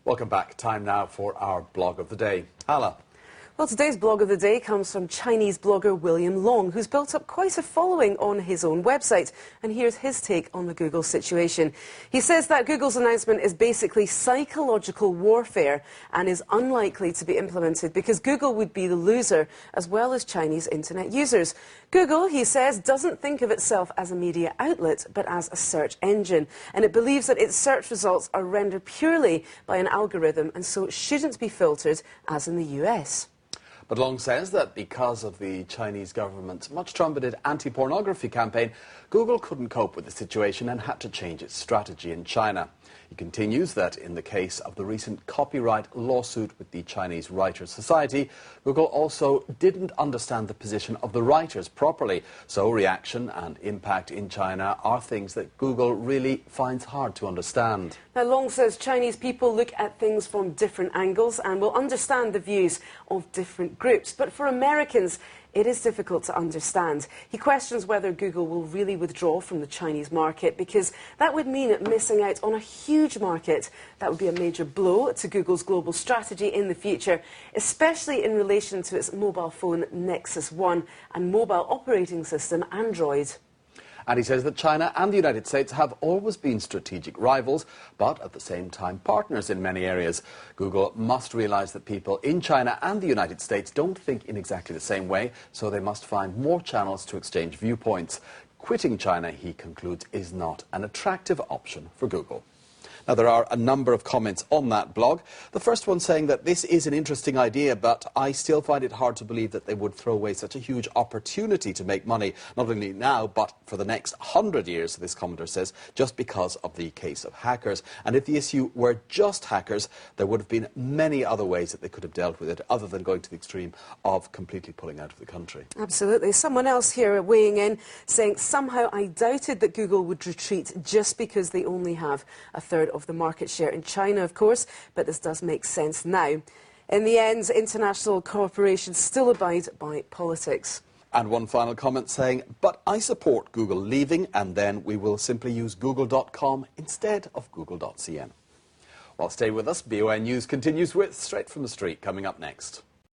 Welcome back. Time now for our blog of the day. Hala. Well, today's blog of the day comes from Chinese blogger William Long, who's built up quite a following on his own website. And here's his take on the Google situation. He says that Google's announcement is basically psychological warfare and is unlikely to be implemented because Google would be the loser, as well as Chinese internet users. Google, he says, doesn't think of itself as a media outlet, but as a search engine. And it believes that its search results are rendered purely by an algorithm and so it shouldn't be filtered as in the US. But Long says that because of the Chinese government's much-trumpeted anti-pornography campaign, Google couldn't cope with the situation and had to change its strategy in China. He continues that in the case of the recent copyright lawsuit with the Chinese Writers' Society, Google also didn't understand the position of the writers properly. So reaction and impact in China are things that Google really finds hard to understand. Now, Long says Chinese people look at things from different angles and will understand the views of different groups. But for Americans, it is difficult to understand. He questions whether Google will really withdraw from the Chinese market because that would mean it missing out on a huge market. That would be a major blow to Google's global strategy in the future, especially in relation to its mobile phone Nexus One and mobile operating system Android. And he says that China and the United States have always been strategic rivals, but at the same time partners in many areas. Google must realise that people in China and the United States don't think in exactly the same way, so they must find more channels to exchange viewpoints. Quitting China, he concludes, is not an attractive option for Google. Now, there are a number of comments on that blog. The first one saying that this is an interesting idea, but I still find it hard to believe that they would throw away such a huge opportunity to make money, not only now, but for the next 100 years, this commenter says, just because of the case of hackers. And if the issue were just hackers, there would have been many other ways that they could have dealt with it, other than going to the extreme of completely pulling out of the country. Absolutely. Someone else here weighing in, saying, somehow I doubted that Google would retreat just because they only have a third of the market share in China, of course, but this does make sense now. In the end, international corporations still abide by politics. And one final comment saying, but I support Google leaving, and then we will simply use google.com instead of google.cn. Well, stay with us. BON News continues with Straight from the Street coming up next.